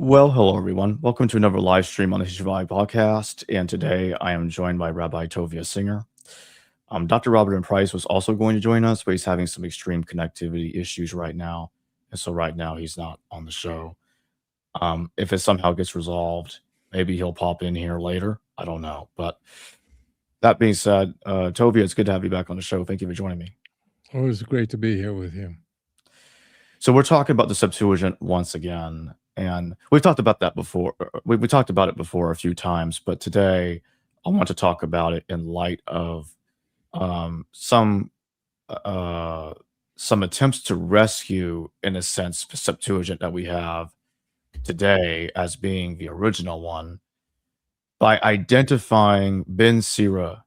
Well, hello everyone. Welcome to another live stream on the History of Rabbi podcast. And today I am joined by Rabbi Tovia Singer. Dr. Robert and Price was also going to join us, but he's having some extreme connectivity issues right now. And so right now he's not on the show. If it somehow gets resolved, maybe he'll pop in here later. I don't know. But that being said, Tovia, it's good to have you back on the show. Thank you for joining me. Always great to be here with you. So we're talking about the Septuagint once again, and we've talked about that before. We talked about it before a few times, but today I want to talk about it in light of some attempts to rescue, in a sense, the Septuagint that we have today as being the original one by identifying Ben Sira's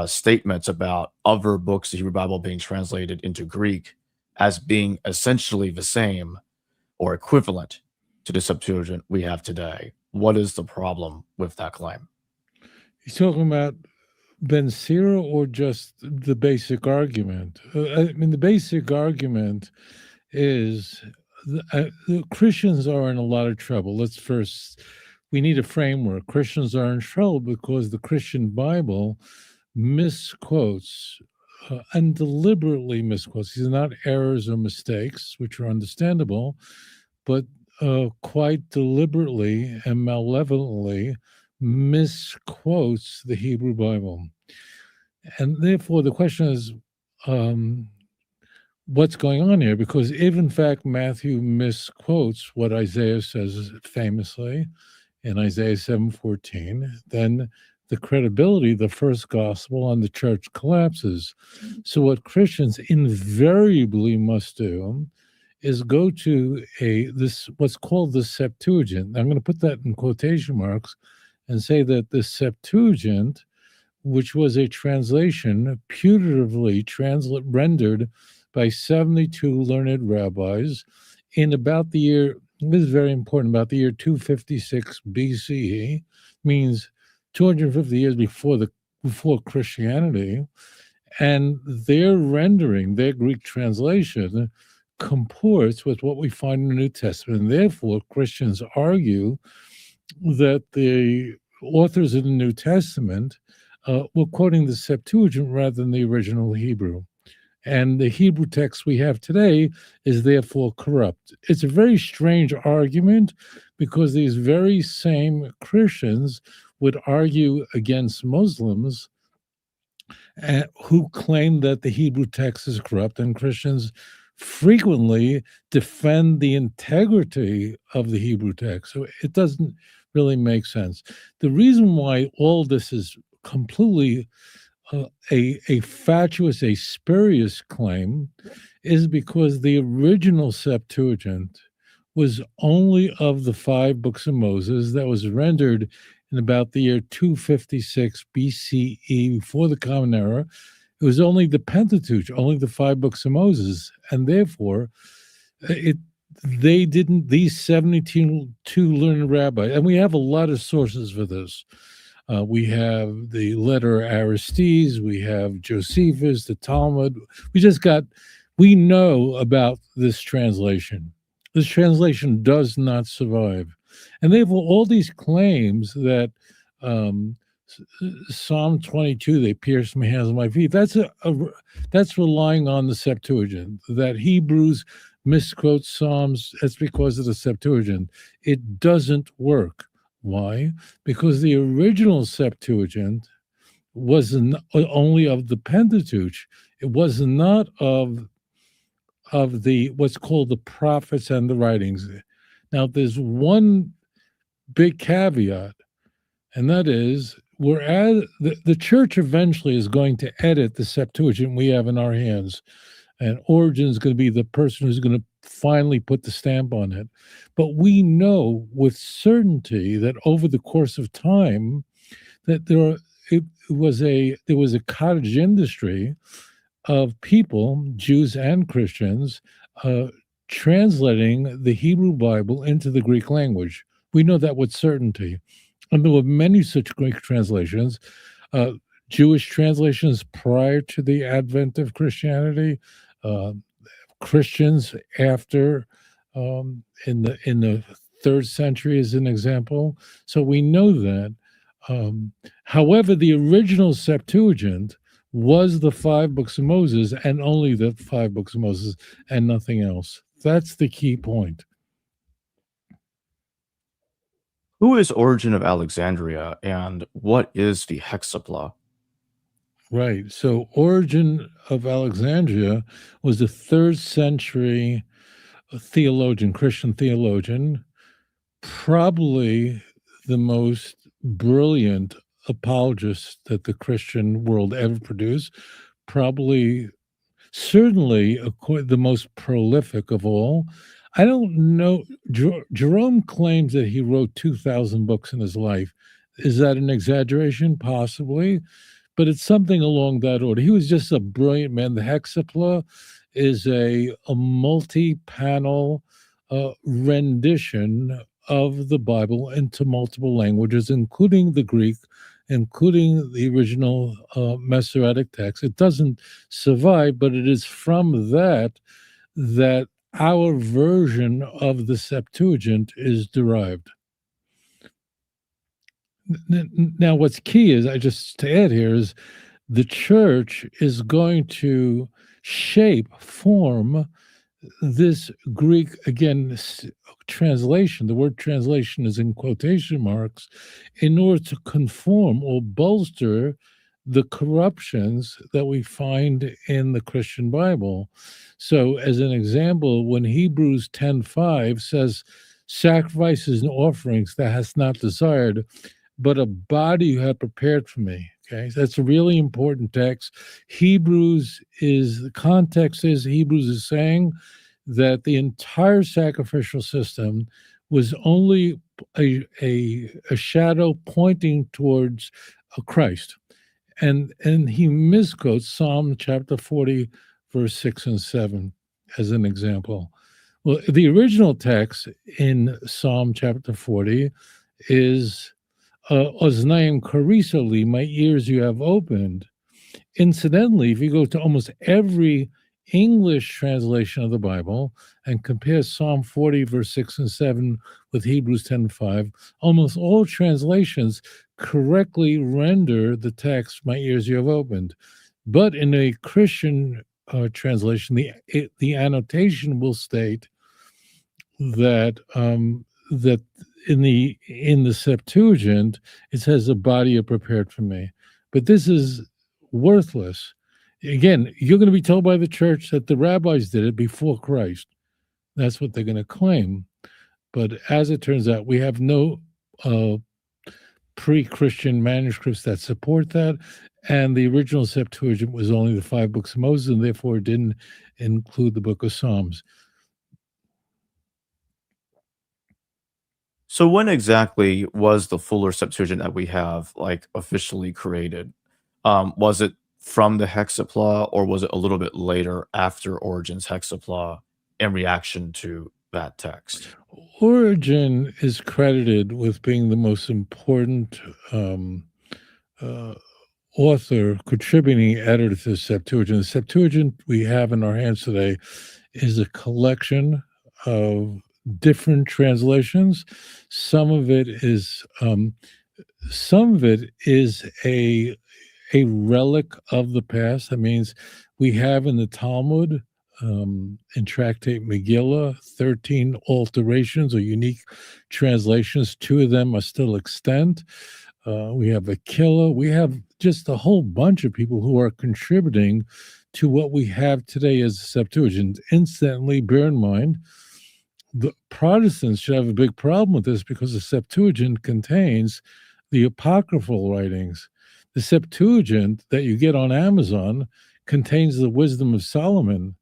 statements about other books of the Hebrew Bible being translated into Greek as being essentially the same or equivalent to the Septuagint we have today. What is the problem with that claim? You talking about Ben Sira or just the basic argument? The basic argument is the Christians are in a lot of trouble. We need a framework. Christians are in trouble because the Christian Bible misquotes and deliberately misquotes. These are not errors or mistakes, which are understandable, but quite deliberately and malevolently misquotes the Hebrew Bible. And therefore, the question is, what's going on here? Because if, in fact, Matthew misquotes what Isaiah says famously in Isaiah 7:14, then the credibility of the first gospel and the church collapses. So what Christians invariably must do is go to what's called the Septuagint. I'm going to put that in quotation marks and say that the Septuagint, which was a translation putatively rendered by 72 learned rabbis in about the year, this is very important, about the year 256 BCE, means 250 years before Christianity, and their rendering, their Greek translation, comports with what we find in the New Testament. And therefore, Christians argue that the authors of the New Testament were quoting the Septuagint rather than the original Hebrew. And the Hebrew text we have today is therefore corrupt. It's a very strange argument because these very same Christians would argue against Muslims who claim that the Hebrew text is corrupt, and Christians frequently defend the integrity of the Hebrew text. So it doesn't really make sense. The reason why all this is completely a fatuous, a spurious claim is because the original Septuagint was only of the 5 books of Moses that was rendered in about the year 256 BCE, before the Common Era. It was only the Pentateuch, only the 5 books of Moses, and therefore these 72 learned rabbis, and we have a lot of sources for this. We have the letter Aristides, we have Josephus, the Talmud. We know about this translation. This translation does not survive. And therefore, all these claims that Psalm 22, they pierced my hands and my feet, that's relying on the Septuagint. That Hebrews misquote Psalms, that's because of the Septuagint. It doesn't work. Why? Because the original Septuagint was only of the Pentateuch. It was not of the what's called the prophets and the writings. Now, there's one big caveat, and that is the church eventually is going to edit the Septuagint we have in our hands, and Origen is going to be the person who's going to finally put the stamp on it. But we know with certainty that over the course of time that there was a cottage industry of people, Jews and Christians, translating the Hebrew Bible into the Greek language. We know that with certainty. And there were many such Greek translations, Jewish translations prior to the advent of Christianity, Christians after, in the 3rd century as an example. So we know that. However, the original Septuagint was the 5 books of Moses and only the 5 books of Moses and nothing else. That's the key point. Who is Origen of Alexandria, and what is the hexapla? Right. So Origen of Alexandria was a 3rd century theologian, Christian theologian, probably the most brilliant apologist that the Christian world ever produced, probably, certainly the most prolific of all. I don't know. Jerome claims that he wrote 2,000 books in his life. Is that an exaggeration? Possibly, but it's something along that order. He was just a brilliant man. The hexapla is a multi-panel rendition of the Bible into multiple languages, including the Greek, including the original Masoretic text. It doesn't survive, but it is from that our version of the Septuagint is derived. Now, what's key is, to add here, is the church is going to form this Greek, again, translation. The word translation is in quotation marks, in order to conform or bolster the corruptions that we find in the Christian Bible. So, as an example, when Hebrews 10:5 says, "Sacrifices and offerings thou hast not desired, but a body you have prepared for me." Okay, so that's a really important text. The context is Hebrews is saying that the entire sacrificial system was only a shadow pointing towards Christ. And he misquotes Psalm chapter 40, verse 6 and 7 as an example. Well, the original text in Psalm chapter 40 is Oznaim Karisoli, my ears you have opened. Incidentally, if you go to almost every English translation of the Bible and compare Psalm 40, verse 6 and 7 with Hebrews 10:5, almost all translations correctly render the text, my ears you have opened. But in a Christian translation, the annotation will state that that in the Septuagint it says, "A body you prepared for me," but this is worthless. Again, you're going to be told by the church that the rabbis did it before Christ. That's what they're going to claim. But as it turns out, we have no pre-Christian manuscripts that support that, and the original Septuagint was only the 5 books of Moses, and therefore it didn't include the book of Psalms. So when exactly was the fuller Septuagint that we have officially created? Was it from the hexapla, or was it a little bit later after Origen's hexapla in reaction to that text? Origen is credited with being the most important author, contributing editor to the Septuagint. The Septuagint we have in our hands today is a collection of different translations. Some of it is a relic of the past. That means we have in the Talmud, in Tractate Megillah, 13 alterations or unique translations. 2 of them are still extant. We have Aquila. We have just a whole bunch of people who are contributing to what we have today as a Septuagint. Incidentally, bear in mind, the Protestants should have a big problem with this because the Septuagint contains the apocryphal writings. The Septuagint that you get on Amazon contains the wisdom of Solomon,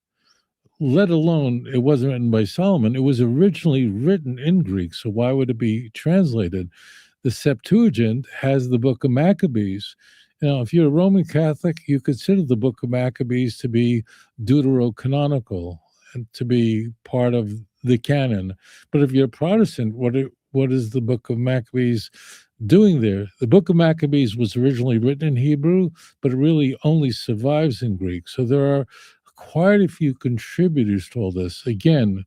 let alone it wasn't written by Solomon. It was originally written in Greek, so why would it be translated? The Septuagint has the book of Maccabees. Now, if you're a Roman Catholic, you consider the book of Maccabees to be deuterocanonical and to be part of the canon. But if you're a Protestant, what is the book of Maccabees doing there? The book of Maccabees was originally written in Hebrew, but it really only survives in Greek. So there are quite a few contributors to all this. Again,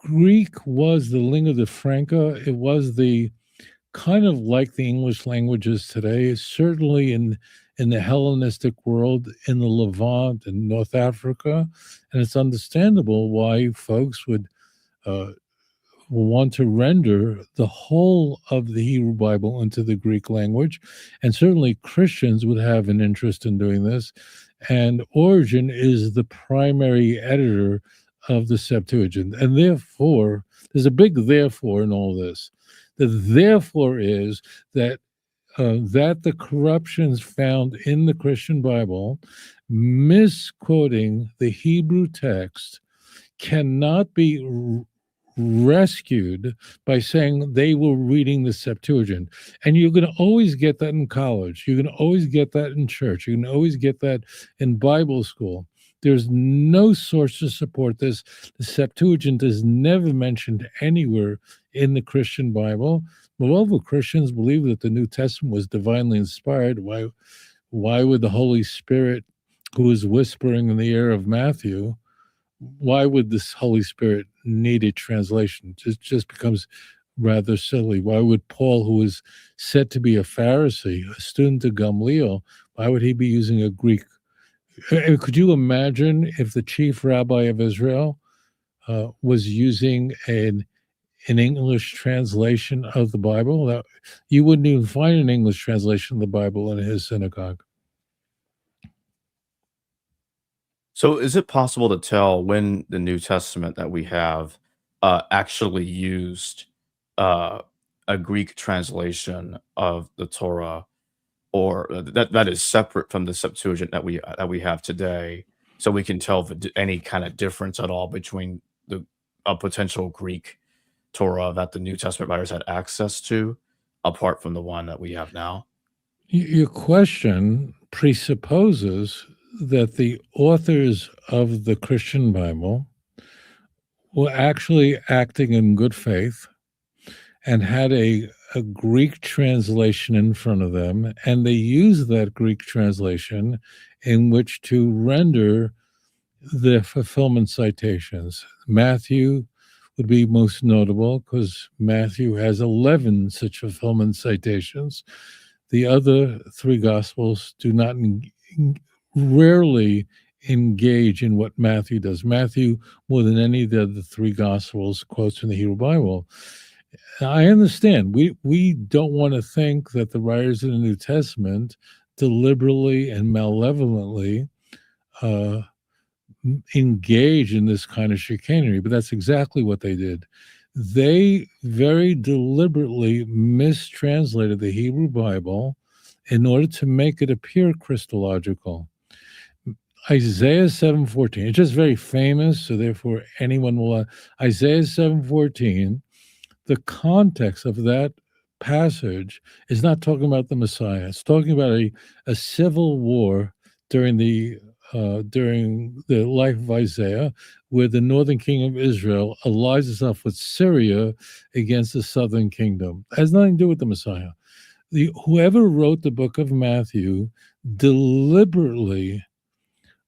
Greek was the lingua franca. It was the kind of like the English languages today, certainly in the Hellenistic world, in the Levant and North Africa. And it's understandable why folks would want to render the whole of the Hebrew Bible into the Greek language. And certainly Christians would have an interest in doing this. And Origen is the primary editor of the Septuagint. And therefore, there's a big therefore in all this. The therefore is that that the corruptions found in the Christian Bible, misquoting the Hebrew text, cannot be rescued by saying they were reading the Septuagint. And you're going to always get that in college. You're going to always get that in church. You're going to always get that in Bible school. There's no source to support this. The Septuagint is never mentioned anywhere in the Christian Bible. Moreover, Christians believe that the New Testament was divinely inspired. Why would the Holy Spirit, who is whispering in the ear of Matthew, why would this Holy Spirit need a translation? It just becomes rather silly. Why would Paul, who is said to be a Pharisee, a student of Gamaliel, why would he be using a Greek? Could you imagine if the chief rabbi of Israel was using an English translation of the Bible? That, you wouldn't even find an English translation of the Bible in his synagogue. So, is it possible to tell when the New Testament that we have actually used a Greek translation of the Torah, or that is separate from the Septuagint that we have today, so we can tell any kind of difference at all between the a potential Greek Torah that the New Testament writers had access to, apart from the one that we have now? Your question presupposes that the authors of the Christian Bible were actually acting in good faith and had a Greek translation in front of them, and they used that Greek translation in which to render the fulfillment citations. Matthew would be most notable because Matthew has 11 such fulfillment citations. The other three Gospels do not rarely engage in what Matthew does. Matthew, more than any of the other three Gospels, quotes from the Hebrew Bible. I understand. We don't want to think that the writers of the New Testament deliberately and malevolently engage in this kind of chicanery, but that's exactly what they did. They very deliberately mistranslated the Hebrew Bible in order to make it appear Christological. Isaiah 7:14, it's just very famous, so therefore anyone will. Isaiah 7:14, the context of that passage is not talking about the Messiah. It's talking about a civil war during the life of Isaiah, where the northern kingdom of Israel allies itself with Syria against the southern kingdom. It has nothing to do with the Messiah. Whoever wrote the book of Matthew deliberately,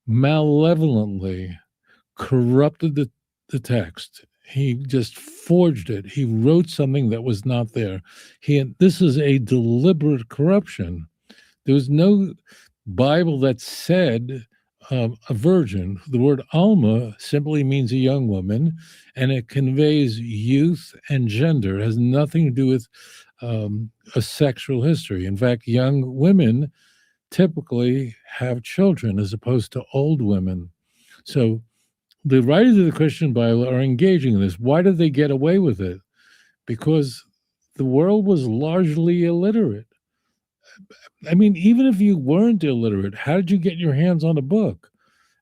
malevolently corrupted the text. He just forged it. He wrote something that was not there. This is a deliberate corruption. There was no Bible that said a virgin. The word Alma simply means a young woman, and it conveys youth and gender. It has nothing to do with a sexual history. In fact, young women typically have children as opposed to old women. So the writers of the Christian Bible are engaging in this. Why did they get away with it? Because the world was largely illiterate. I mean, even if you weren't illiterate, how did you get your hands on a book?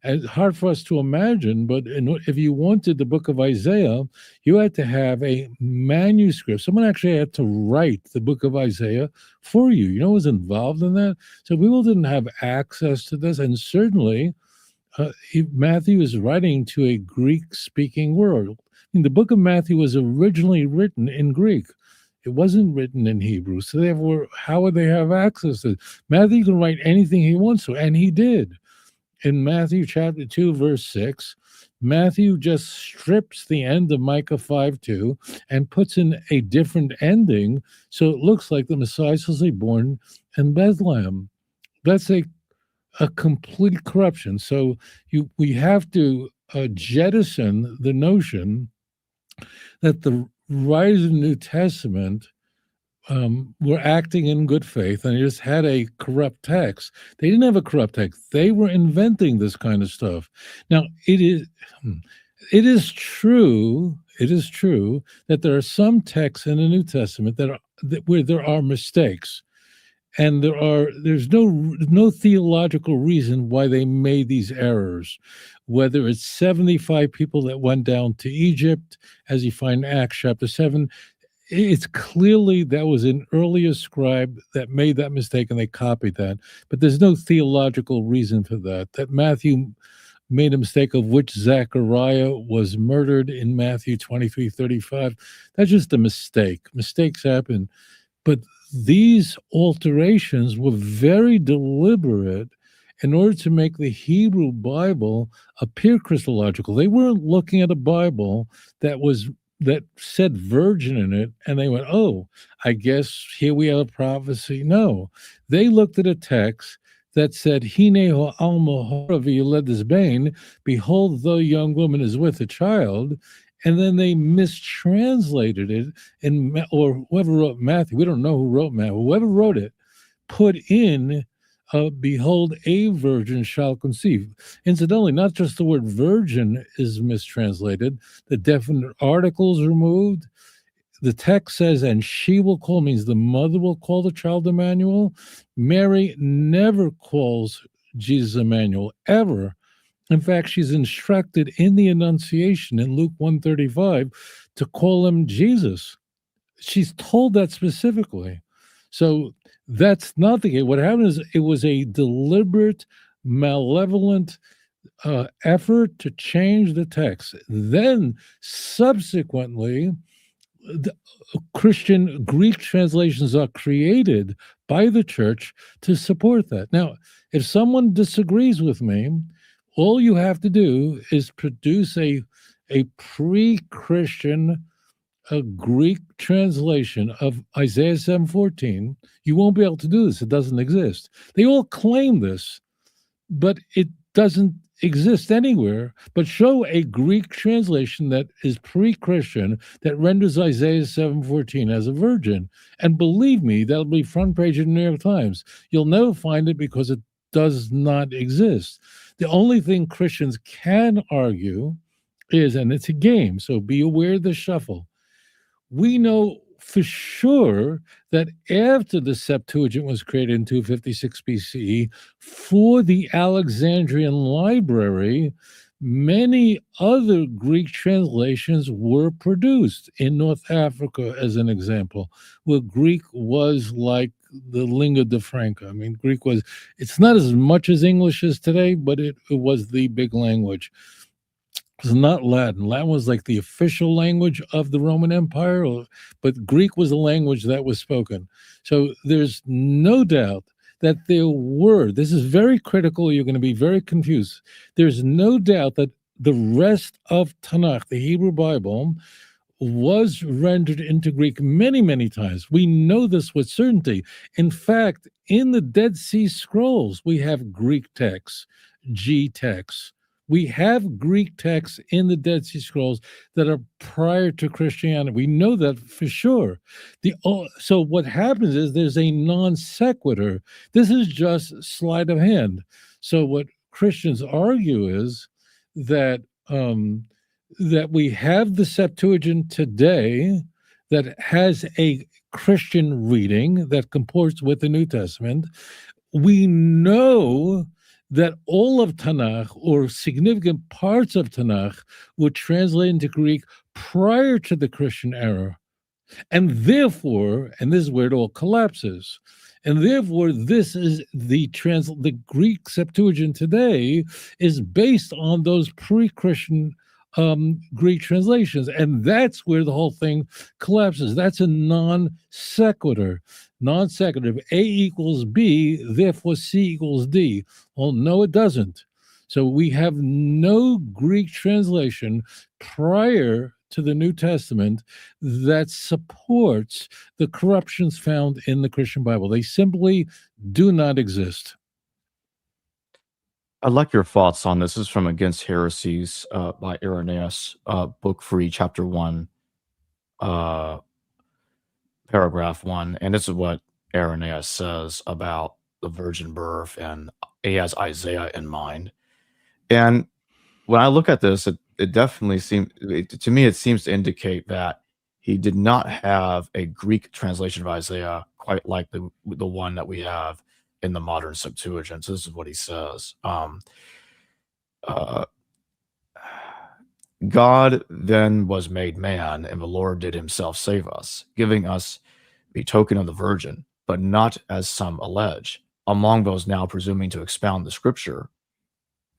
And it's hard for us to imagine, but if you wanted the book of Isaiah, you had to have a manuscript. Someone actually had to write the book of Isaiah for you. You know what was involved in that? So people didn't have access to this, and certainly Matthew is writing to a Greek-speaking world. I mean, the book of Matthew was originally written in Greek. It wasn't written in Hebrew. So therefore, how would they have access to it? Matthew can write anything he wants to, and he did. In Matthew chapter 2, verse 6, Matthew just strips the end of Micah 5:2 and puts in a different ending, so it looks like the Messiah is supposed to be born in Bethlehem. That's a complete corruption. So we have to jettison the notion that the writers of the New Testament were acting in good faith and they just had a corrupt text. They didn't have a corrupt text. They were inventing this kind of stuff. Now, it is true that there are some texts in the New Testament where there are mistakes. And there's no theological reason why they made these errors, whether it's 75 people that went down to Egypt, as you find in Acts chapter 7. It's clearly that was an earlier scribe that made that mistake and they copied that. But there's no theological reason for that. That Matthew made a mistake of which Zechariah was murdered in Matthew 23:35. That's just a mistake. Mistakes happen. But these alterations were very deliberate in order to make the Hebrew Bible appear Christological. They weren't looking at a Bible that said virgin in it, and they went, oh, I guess here we have a prophecy. No, they looked at a text that said, Hine ho alma horavi yeledes bain, behold, the young woman is with a child, and then they mistranslated it, or whoever wrote Matthew, we don't know who wrote Matthew, whoever wrote it, put in, behold, a virgin shall conceive. Incidentally, not just the word virgin is mistranslated, the definite article is removed. The text says, and she will call, means the mother will call the child Emmanuel. Mary never calls Jesus Emmanuel, ever. In fact, she's instructed in the Annunciation in Luke 1:35 to call him Jesus. She's told that specifically. So that's not the case. What happened is it was a deliberate, malevolent effort to change the text. Then, subsequently, the Christian Greek translations are created by the church to support that. Now, if someone disagrees with me, all you have to do is produce a pre-Christian Greek translation of Isaiah 7:14. You won't be able to do this. It doesn't exist. They all claim this, but it doesn't exist anywhere. But show a Greek translation that is pre-Christian that renders Isaiah 7:14 as a virgin. And believe me, that'll be front page of the New York Times. You'll never find it because it does not exist. The only thing Christians can argue is, and it's a game, so be aware of the shuffle. We know for sure that after the Septuagint was created in 256 BCE for the Alexandrian library, many other Greek translations were produced in North Africa, as an example, where Greek was like the lingua franca. I mean, Greek was, it's not as much as English is today, but it was the big language. It's not Latin. Latin was like the official language of the Roman Empire, but Greek was the language that was spoken. So there's no doubt that there were, this is very critical, you're going to be very confused. There's no doubt that the rest of Tanakh, the Hebrew Bible, was rendered into Greek many, many times. We know this with certainty. In fact, in the Dead Sea Scrolls, we have Greek texts, G texts. We have Greek texts in the Dead Sea Scrolls that are prior to Christianity. We know that for sure. So what happens is there's a non sequitur. This is just sleight of hand. So what Christians argue is that that we have the Septuagint today that has a Christian reading that comports with the New Testament. We know that all of Tanakh, or significant parts of Tanakh, were translated into Greek prior to the Christian era. And therefore, and this is where it all collapses, and therefore this is the Greek Septuagint today is based on those pre-Christian Greek translations. And that's where the whole thing collapses. That's a non sequitur. Non sequitur. A equals B, therefore C equals D. Well, no, it doesn't. So we have no Greek translation prior to the New Testament that supports the corruptions found in the Christian Bible. They simply do not exist. I'd like your thoughts on this. This is from Against Heresies by Irenaeus, Book 3, Chapter 1, uh, Paragraph 1. And this is what Irenaeus says about the virgin birth, and he has Isaiah in mind. And when I look at this, it definitely seems to me, it seems to indicate that he did not have a Greek translation of Isaiah quite like the one that we have in the modern Septuagint. So this is what he says. Uh, God then was made man, and the Lord did himself save us, giving us the token of the virgin, but not as some allege, among those now presuming to expound the scripture.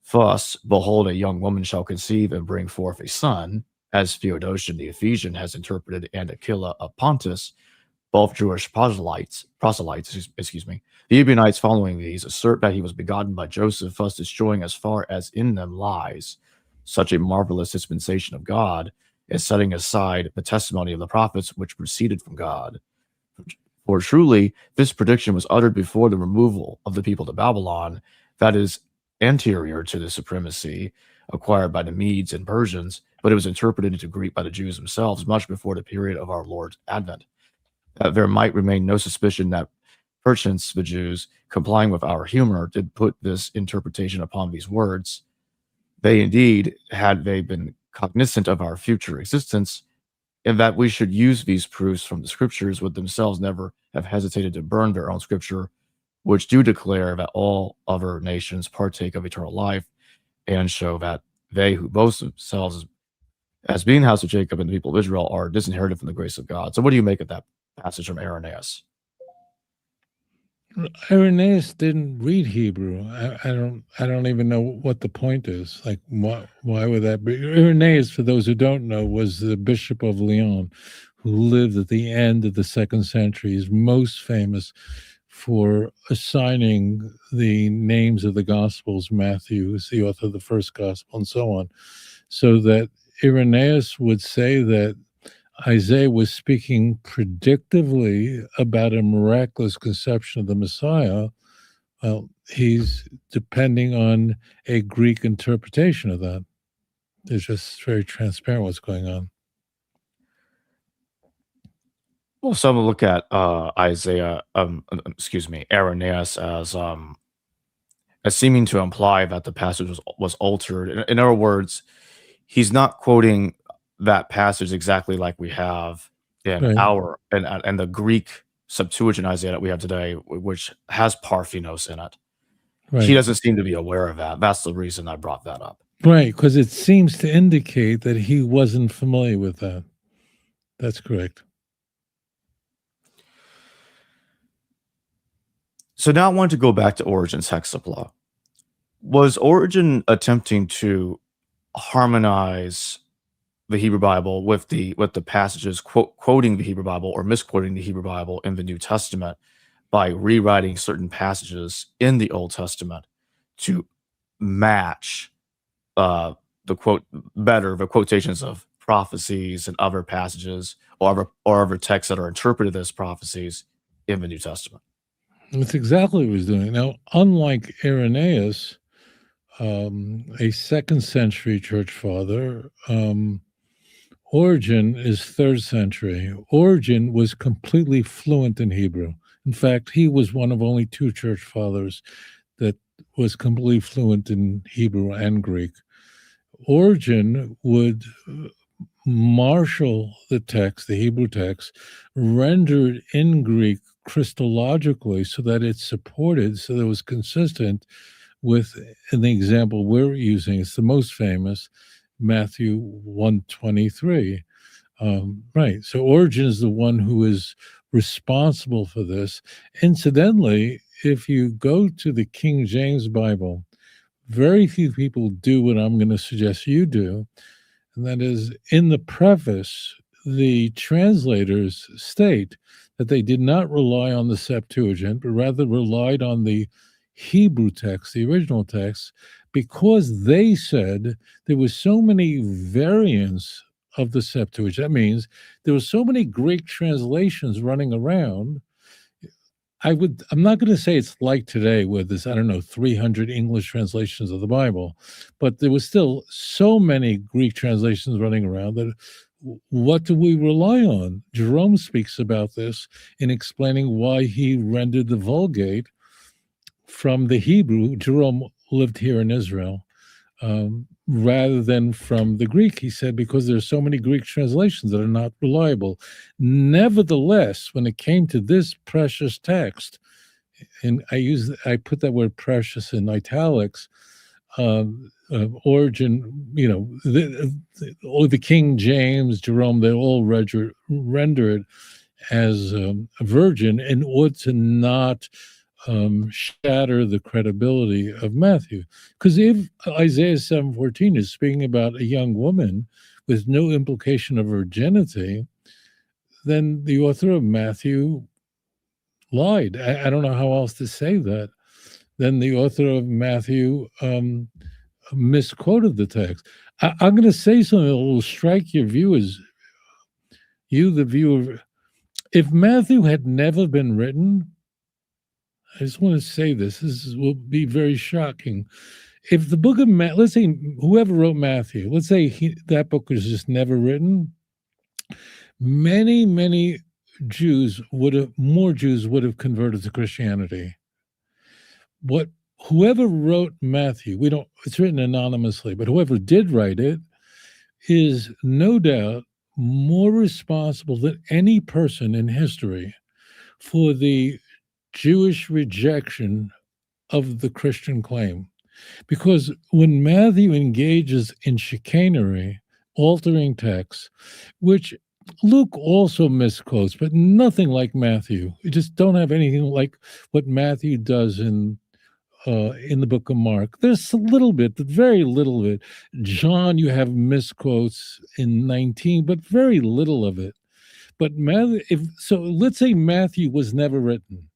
Thus, behold, a young woman shall conceive and bring forth a son, as Theodotion the Ephesian has interpreted, and Aquila of Pontus, both Jewish proselytes, excuse me. The Ebionites following these assert that he was begotten by Joseph, thus destroying as far as in them lies such a marvelous dispensation of God, as setting aside the testimony of the prophets which proceeded from God. For truly, this prediction was uttered before the removal of the people to Babylon, that is anterior to the supremacy acquired by the Medes and Persians, but it was interpreted into Greek by the Jews themselves much before the period of our Lord's advent. There might remain no suspicion that perchance the Jews, complying with our humor, did put this interpretation upon these words. They indeed, had they been cognizant of our future existence, and that we should use these proofs from the scriptures, would themselves never have hesitated to burn their own scripture, which do declare that all other nations partake of eternal life, and show that they who boast themselves as being the house of Jacob and the people of Israel are disinherited from the grace of God. So what do you make of that passage from Irenaeus? Irenaeus didn't read Hebrew. I don't even know what the point is. Like, why would that be? Irenaeus, for those who don't know, was the Bishop of Lyon, who lived at the end of the 2nd century. He's most famous for assigning the names of the Gospels. Matthew is the author of the first Gospel, and so on. So that Irenaeus would say that Isaiah was speaking predictively about a miraculous conception of the Messiah. Well, he's depending on a Greek interpretation of that. It's just very transparent what's going on. Well, some look at Irenaeus as seeming to imply that the passage was altered. In other words, he's not quoting that passage exactly like we have in Right. and the Greek Septuagint Isaiah that we have today, which has Parthenos in it. He Right. doesn't seem to be aware of that. That's the reason I brought that up. Right, because it seems to indicate that he wasn't familiar with that. That's correct. So now I want to go back to Origen's Hexapla. Was Origen attempting to harmonize the Hebrew Bible with the passages quoting the Hebrew Bible or misquoting the Hebrew Bible in the New Testament by rewriting certain passages in the Old Testament to match the quotations of prophecies and other passages or other texts that are interpreted as prophecies in the New Testament? That's exactly what he was doing. Now, unlike Irenaeus, a 2nd century church father, Origen is 3rd century. Origen was completely fluent in Hebrew. In fact, he was one of only 2 church fathers that was completely fluent in Hebrew and Greek. Origen would marshal the text, the Hebrew text, rendered in Greek Christologically so that it supported, so that it was consistent with, in the example we're using, it's the most famous, Matthew 1:23. Right. So Origen is the one who is responsible for this. Incidentally, if you go to the King James Bible, very few people do what I'm going to suggest you do. And that is, in the preface, the translators state that they did not rely on the Septuagint, but rather relied on the Hebrew text, the original text, because they said there was so many variants of the Septuagint. That means there were so many Greek translations running around. I'm not going to say it's like today where there's, 300 English translations of the Bible, but there was still so many Greek translations running around that what do we rely on? Jerome speaks about this in explaining why he rendered the Vulgate from the Hebrew. Jerome lived here in Israel, rather than from the Greek. He said, because there's so many Greek translations that are not reliable. Nevertheless, when it came to this precious text, and I put that word precious in italics, Origen, the King James, Jerome, they all render it as a virgin in order to not shatter the credibility of Matthew. Because if Isaiah 7:14 is speaking about a young woman with no implication of virginity, then the author of Matthew lied. I don't know how else to say that. Then the author of Matthew misquoted the text. I'm going to say something that will strike your viewers, the viewer. If Matthew had never been written, I just want to say this will be very shocking. If the book of Matthew, let's say whoever wrote Matthew, let's say that book was just never written, many more Jews would have converted to Christianity. Whoever wrote Matthew, it's written anonymously, but whoever did write it is no doubt more responsible than any person in history for the Jewish rejection of the Christian claim. Because when Matthew engages in chicanery, altering texts, which Luke also misquotes, but nothing like Matthew. You just don't have anything like what Matthew does in the book of Mark. There's a little bit, but very little of it. John, you have misquotes in 19, but very little of it. But let's say Matthew was never written.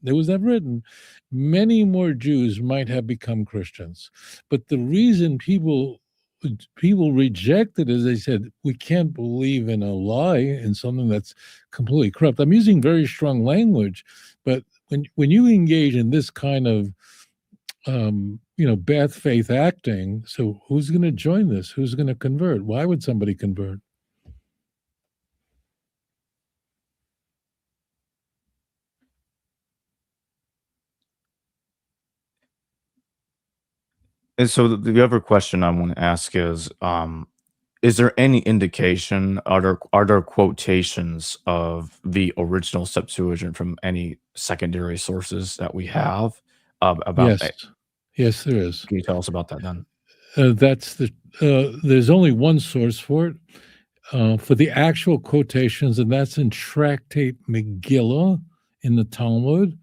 It was never written. Many more Jews might have become Christians. But the reason people reject it is they said, we can't believe in a lie, in something that's completely corrupt. I'm using very strong language, but when you engage in this kind of bad faith acting, so who's going to join this? Who's going to convert? Why would somebody convert? And so the other question I want to ask is there any indication, are there quotations of the original Septuagint from any secondary sources that we have about Yes. Yes, there is. Can you tell us about that then? There's only one source for it, for the actual quotations, and that's in Tractate Megillah in the Talmud,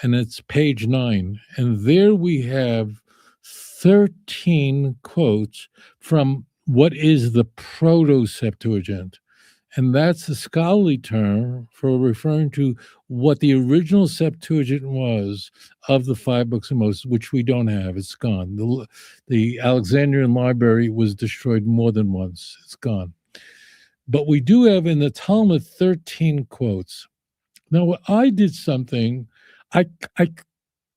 and it's page 9. And there we have 13 quotes from what is the Proto-Septuagint. And that's a scholarly term for referring to what the original Septuagint was of the 5 books of Moses, which we don't have. It's gone. The Alexandrian library was destroyed more than once. It's gone. But we do have in the Talmud 13 quotes. Now, I did something. I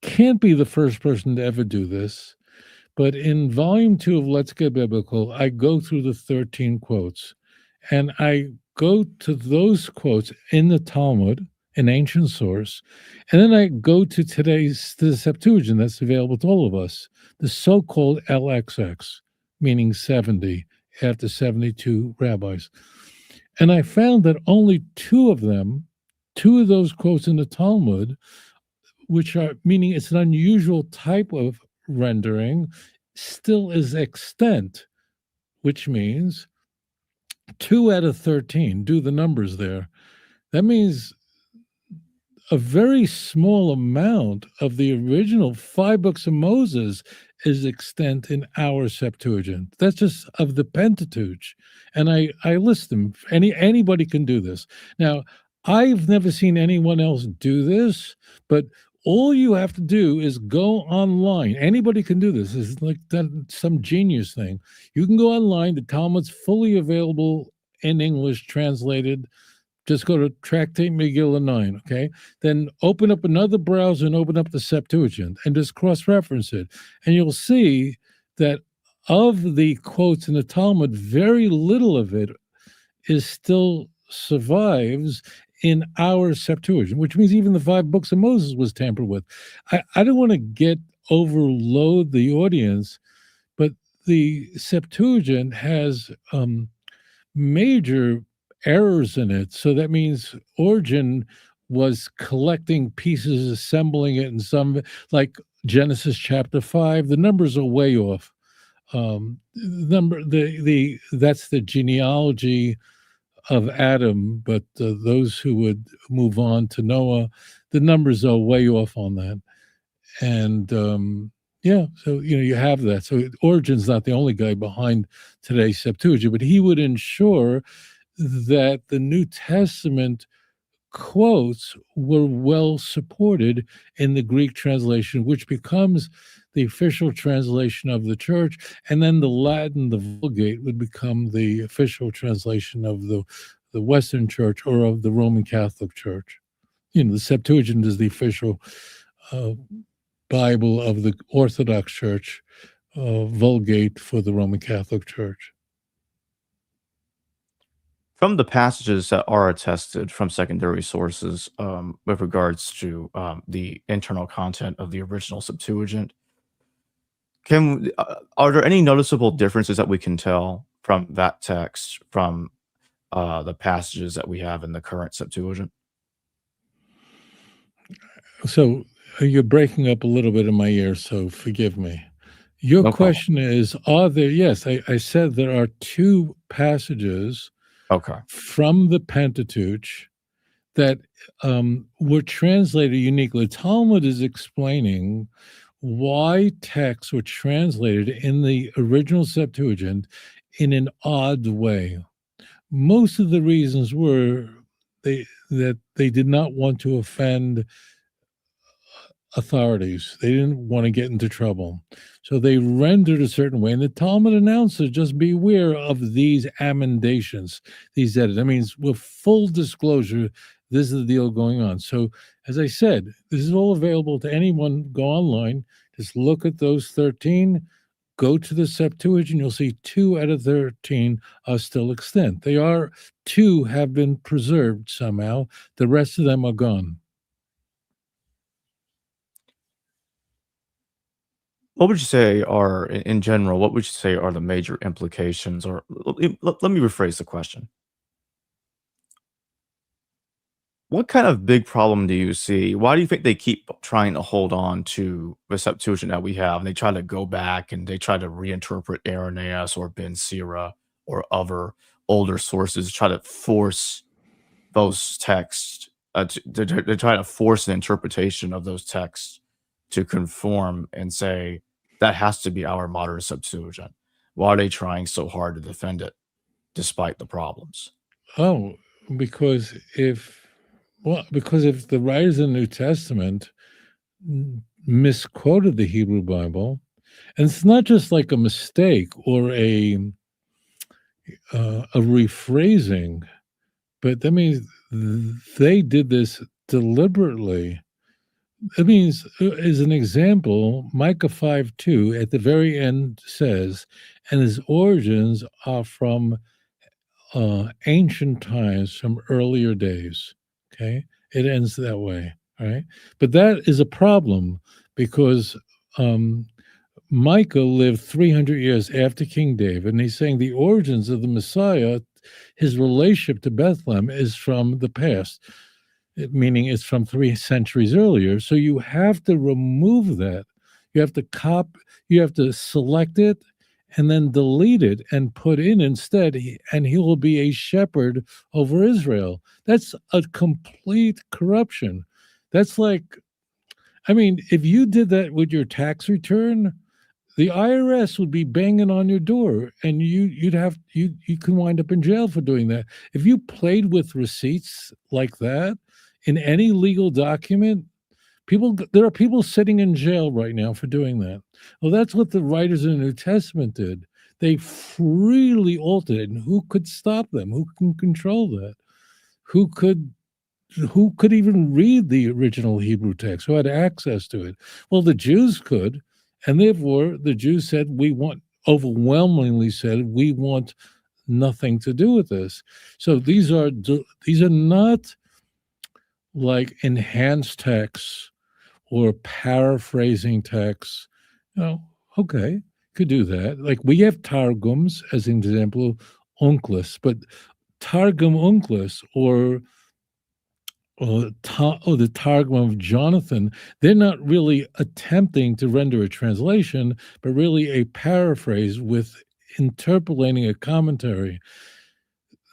can't be the first person to ever do this, but in volume 2 of Let's Get Biblical, I go through the 13 quotes, and I go to those quotes in the Talmud, an ancient source, and then I go to the Septuagint that's available to all of us, the so-called LXX, meaning 70, after 72 rabbis. And I found that only two of those quotes in the Talmud, which are, meaning it's an unusual type of rendering, still is extant, which means 2 out of 13, do the numbers there. That means a very small amount of the original 5 books of Moses is extant in our Septuagint. That's just of the Pentateuch. And I list them. Anybody can do this. Now, I've never seen anyone else do this, but all you have to do is go online. Anybody can do this. It's like that, some genius thing. You can go online. The Talmud's fully available in English, translated. Just go to Tractate Megillah 9, okay? Then open up another browser and open up the Septuagint and just cross-reference it. And you'll see that of the quotes in the Talmud, very little of it is still survives in our Septuagint, which means even the 5 books of Moses was tampered with. I don't want to overload the audience, but the Septuagint has major errors in it. So that means Origen was collecting pieces, assembling it, and some, like Genesis chapter 5, the numbers are way off. That's the genealogy of Adam, but those who would move on to Noah, the numbers are way off on that. And so you have that. So Origen's not the only guy behind today's Septuagint, but he would ensure that the New Testament quotes were well supported in the Greek translation, which becomes the official translation of the church, and then the Latin, the Vulgate, would become the official translation of the Western Church or of the Roman Catholic Church. The Septuagint is the official Bible of the Orthodox Church, Vulgate for the Roman Catholic Church. From the passages that are attested from secondary sources with regards to the internal content of the original Septuagint, are there any noticeable differences that we can tell from that text from the passages that we have in the current Septuagint? So you're breaking up a little bit in my ear, so forgive me. Your No problem. question is, are there, yes, I said there are 2 passages Okay. from the Pentateuch that were translated uniquely. The Talmud is explaining why texts were translated in the original Septuagint in an odd way. Most of the reasons were that they did not want to offend authorities. They didn't want to get into trouble. So they rendered a certain way. And the Talmud announces, just beware of these amendations, these edits. That means with full disclosure, this is the deal going on. So as I said, this is all available to anyone. Go online, just look at those 13, go to the Septuagint, you'll see 2 out of 13 are still extant. 2 have been preserved somehow. The rest of them are gone. What would you say are, in general, what would you say are the major implications? Or let me rephrase the question. What kind of big problem do you see? Why do you think they keep trying to hold on to the Septuagint that we have? And they try to go back and they try to reinterpret Irenaeus or Ben Sira or other older sources, try to force those texts, they try to force an interpretation of those texts to conform and say that has to be our modern Septuagint. Why are they trying so hard to defend it despite the problems? Oh, because if the writers of the New Testament misquoted the Hebrew Bible, and it's not just like a mistake or a rephrasing, but that means they did this deliberately. That means, as an example, Micah 5:2 at the very end says, and his origins are from ancient times, from earlier days. Okay, it ends that way. All right, but that is a problem because Micah lived 300 years after King David, and he's saying the origins of the Messiah, his relationship to Bethlehem, is from the past, meaning it's from 3 centuries earlier. So you have to remove that. You have to select it and then delete it and put in instead, and he will be a shepherd over Israel. That's a complete corruption. That's like, I mean, if you did that with your tax return, the IRS would be banging on your door, and you can wind up in jail for doing that. If you played with receipts like that in any legal document, There are people sitting in jail right now for doing that. Well, that's what the writers in the New Testament did. They freely altered it, and who could stop them? Who can control that? Who could even read the original Hebrew text? Who had access to it? Well, the Jews could, and therefore the Jews said, overwhelmingly said, we want nothing to do with this. So these are not like enhanced texts or paraphrasing texts. Okay, could do that. Like we have Targums as an example, Unclus, but Targum Unclus or the Targum of Jonathan, they're not really attempting to render a translation, but really a paraphrase with interpolating a commentary.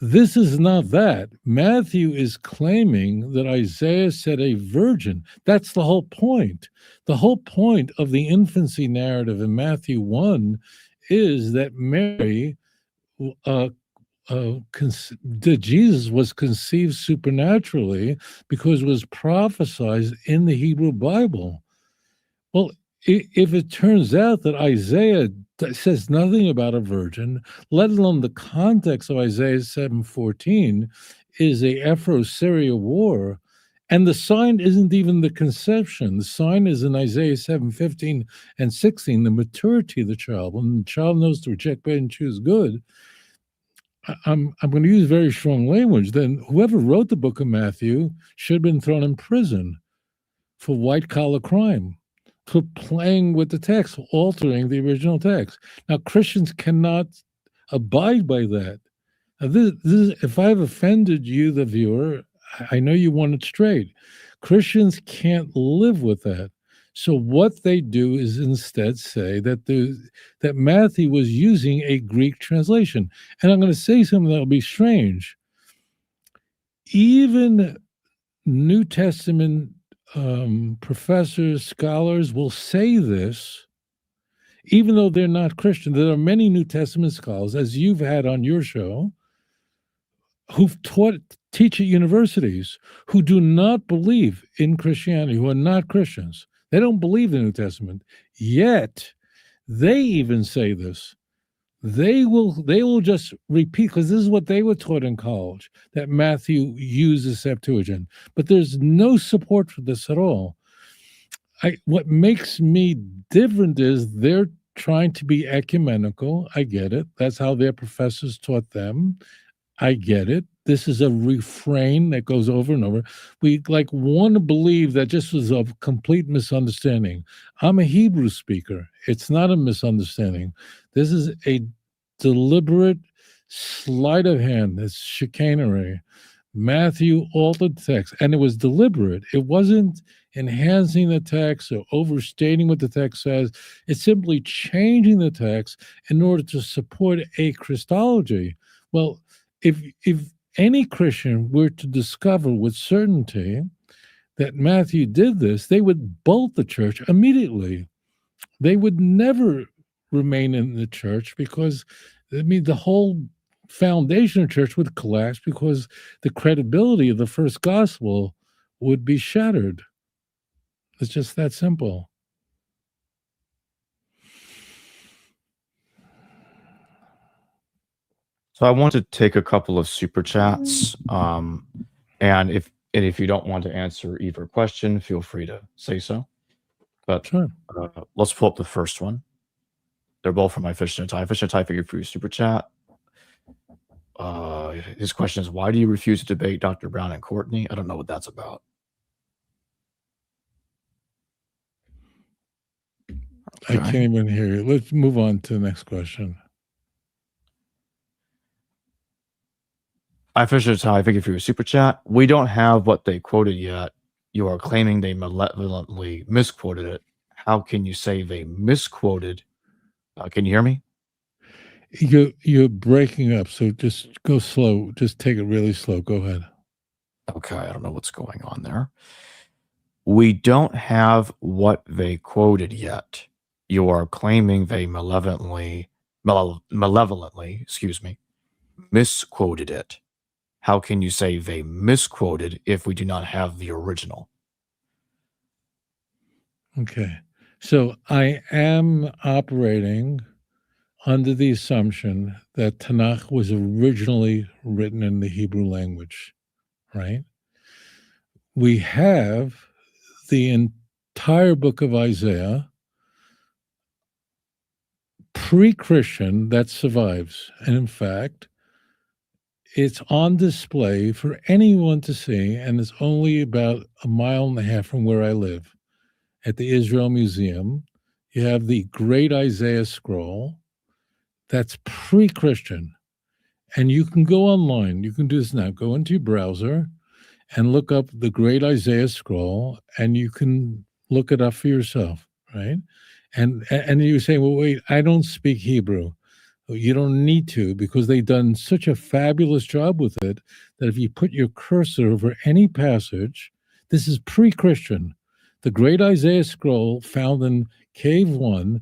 This is not that. Matthew is claiming that Isaiah said a virgin. That's the whole point. The whole point of the infancy narrative in Matthew 1 is that Mary, that Jesus was conceived supernaturally because it was prophesied in the Hebrew Bible. Well, if it turns out that Isaiah says nothing about a virgin, let alone the context of Isaiah 7:14 is a Afro-Syria war, and the sign isn't even the conception. The sign is in Isaiah 7:15 and 16, the maturity of the child. When the child knows to reject bad and choose good, I'm going to use very strong language. Then whoever wrote the book of Matthew should have been thrown in prison for white-collar crime, for playing with the text, altering the original text. Now, Christians cannot abide by that. Now, if I've offended you, the viewer, I know you want it straight. Christians can't live with that. So what they do is instead say that Matthew was using a Greek translation. And I'm going to say something that will be strange. Even New Testament professors, scholars will say this, even though they're not Christian. There are many New Testament scholars, as you've had on your show, who've teach at universities, who do not believe in Christianity, who are not Christians. They don't believe the New Testament. Yet, they even say this. They will just repeat, because this is what they were taught in college, that Matthew uses Septuagint. But there's no support for this at all. What makes me different is they're trying to be ecumenical. I get it. That's how their professors taught them. I get it. This is a refrain that goes over and over. We want to believe that this was a complete misunderstanding. I'm a Hebrew speaker. It's not a misunderstanding. This is a deliberate sleight of hand. It's chicanery. Matthew altered the text, and it was deliberate. It wasn't enhancing the text or overstating what the text says. It's simply changing the text in order to support a Christology. Well, if any Christian were to discover with certainty that Matthew did this, they would bolt the church immediately. They would never remain in the church because, the whole foundation of church would collapse because the credibility of the first gospel would be shattered. It's just that simple. So I want to take a couple of super chats. And if you don't want to answer either question, feel free to say so. But Sure. Let's pull up the first one. They're both from my Fish and Tie. Fish and Tie, thank you for your super chat. His question is, why do you refuse to debate Dr. Brown and Courtney? I don't know what that's about. I can't even hear you. Let's move on to the next question. I Fish and Tie, thank you for your super chat. We don't have what they quoted yet. You are claiming they malevolently misquoted it. How can you say they misquoted? Can you hear me? You're breaking up, so just go slow. Just take it really slow. Go ahead. Okay, I don't know what's going on there. We don't have what they quoted yet. You are claiming they malevolently, misquoted it. How can you say they misquoted if we do not have the original? Okay. So I am operating under the assumption that Tanakh was originally written in the Hebrew language, right? We have the entire book of Isaiah, pre-Christian, that survives. And in fact, it's on display for anyone to see, and it's only about a mile and a half from where I live at the Israel Museum. You have the Great Isaiah Scroll that's pre-Christian. And you can go online. You can do this now. Go into your browser and look up the Great Isaiah Scroll, and you can look it up for yourself, right? And you say, well, wait, I don't speak Hebrew. You don't need to, because they've done such a fabulous job with it that if you put your cursor over any passage, this is pre-Christian. The Great Isaiah Scroll found in Cave 1,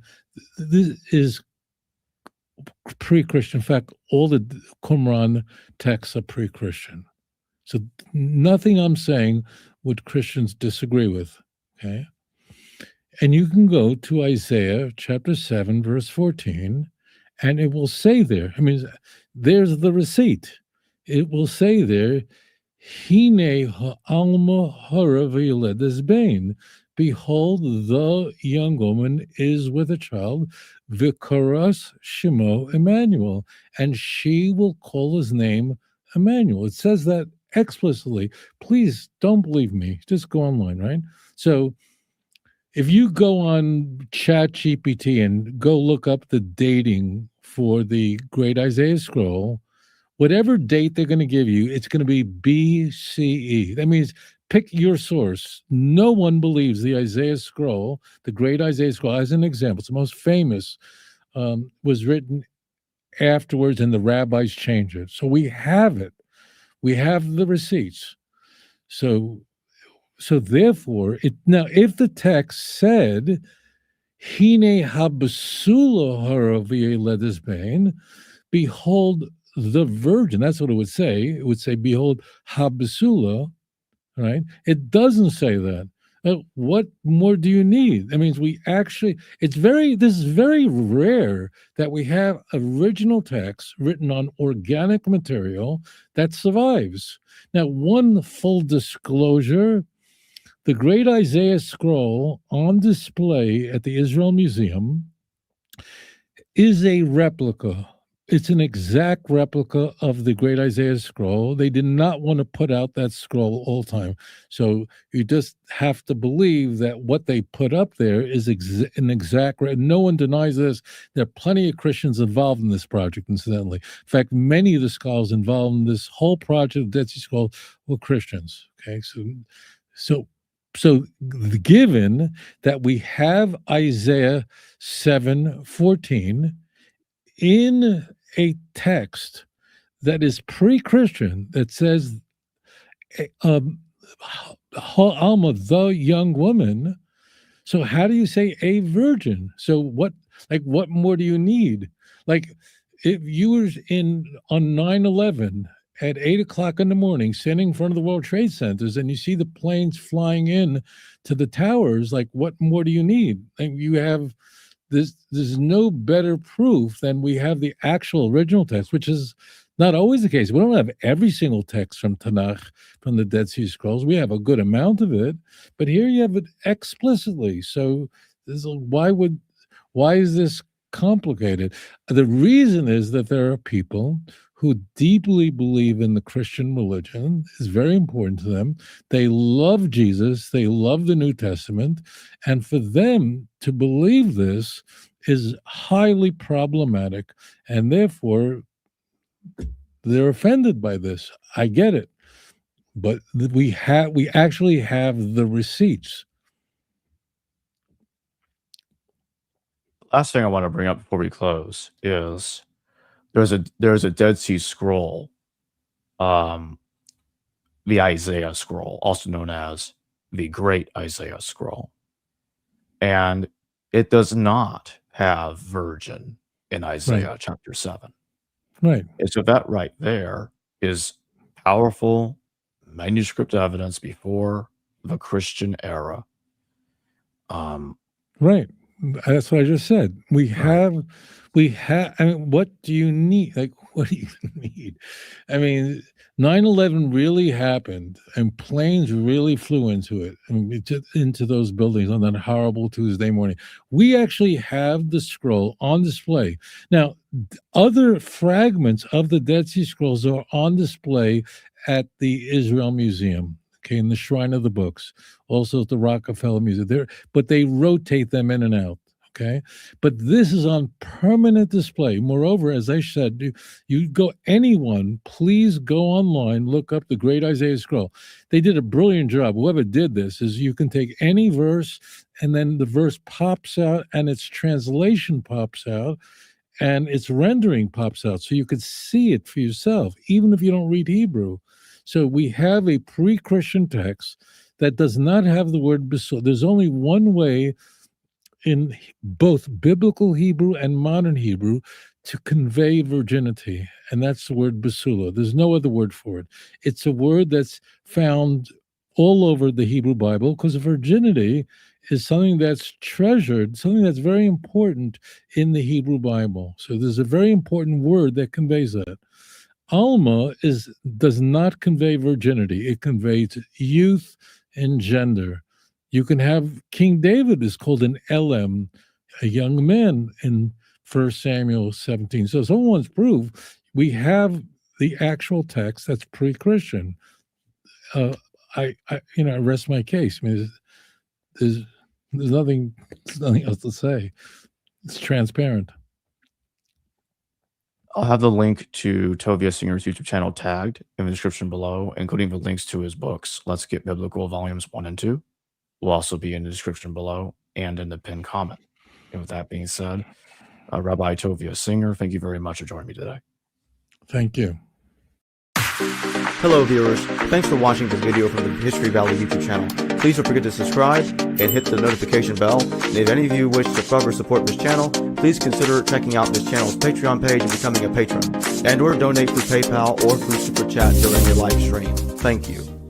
this is pre-Christian. In fact, all the Qumran texts are pre-Christian. So nothing I'm saying would Christians disagree with, okay? And you can go to Isaiah chapter 7, verse 14, and it will say there, I mean, there's the receipt. It will say there, Hine ha'alma hara v'yoledes bain. Behold, the young woman is with a child, v'karas shemo Emmanuel, and she will call his name Emmanuel. It says that explicitly. Please don't believe me. Just go online, right? So if you go on Chat GPT and go look up the dating for the Great Isaiah Scroll, whatever date they're going to give you, it's going to be BCE. That means pick your source. No one believes the Isaiah Scroll, the Great Isaiah Scroll, as an example, it's the most famous, was written afterwards, and the rabbis changed it. So we have it. We have the receipts. So therefore, now if the text said, Hine habasula hara v'yoledes bain, behold the virgin, that's what it would say. It would say, behold habasula, right? It doesn't say that. What more do you need? That means we actually, this is very rare that we have original text written on organic material that survives. Now, one full disclosure, the Great Isaiah Scroll on display at the Israel Museum is a replica. It's an exact replica of the Great Isaiah Scroll. They did not want to put out that scroll all the time. So you just have to believe that what they put up there is an exact. No one denies this. There are plenty of Christians involved in this project, incidentally. In fact, many of the scholars involved in this whole project of Dead Sea Scroll were Christians. Okay, so given that we have Isaiah 7:14 in a text that is pre-Christian that says, Alma, the young woman. So how do you say a virgin? So what more do you need? Like if you were on 9/11 at 8 o'clock in the morning, standing in front of the World Trade Centers, and you see the planes flying in to the towers, like what more do you need? Like you have there's no better proof than we have the actual original text, which is not always the case. We don't have every single text from Tanakh, from the Dead Sea Scrolls. We have a good amount of it, but here you have it explicitly. So why is this complicated? The reason is that there are people who deeply believe in the Christian religion. Is very important to them. They love Jesus. They love the New Testament. And for them to believe this is highly problematic. And therefore, they're offended by this. I get it. But we actually have the receipts. Last thing I want to bring up before we close is there's a Dead Sea Scroll, the Isaiah Scroll, also known as the Great Isaiah Scroll. And it does not have virgin in Isaiah chapter 7. Right. And so that right there is powerful manuscript evidence before the Christian era Right. That's what I just said. We have, I mean, what do you need? Like, what do you need? I mean, 9/11 really happened and planes really flew into it, into those buildings on that horrible Tuesday morning. We actually have the scroll on display. Now, other fragments of the Dead Sea Scrolls are on display at the Israel Museum, okay, in the Shrine of the Books, also at the Rockefeller Museum. But they rotate them in and out. Okay, but this is on permanent display. Moreover, as I said, you go, anyone, please go online, look up the Great Isaiah Scroll. They did a brilliant job. Whoever did this is you can take any verse, and then the verse pops out, and its translation pops out, and its rendering pops out, so you could see it for yourself, even if you don't read Hebrew. So we have a pre-Christian text that does not have the word besul. There's only one way in both biblical Hebrew and modern Hebrew to convey virginity, and that's the word basula. There's no other word for it. It's a word that's found all over the Hebrew Bible, because virginity is something that's treasured, something that's very important in the Hebrew Bible. So there's a very important word that conveys that. Alma does not convey virginity. It conveys youth and gender. You can have King David is called an Elam, a young man, in 1 Samuel 17. So someone wants proof. We have the actual text that's pre-Christian. I rest my case. I mean, there's nothing else to say. It's transparent. I'll have the link to Tovia Singer's YouTube channel tagged in the description below, including the links to his books, Let's Get Biblical Volumes 1 and 2. Will also be in the description below and in the pinned comment. And with that being said, Rabbi Tovia Singer, thank you very much for joining me today. Thank you. Hello, viewers. Thanks for watching this video from the History Valley YouTube channel. Please don't forget to subscribe and hit the notification bell. And if any of you wish to further support this channel, please consider checking out this channel's Patreon page and becoming a patron, and/or donate through PayPal or through Super Chat during your live stream. Thank you.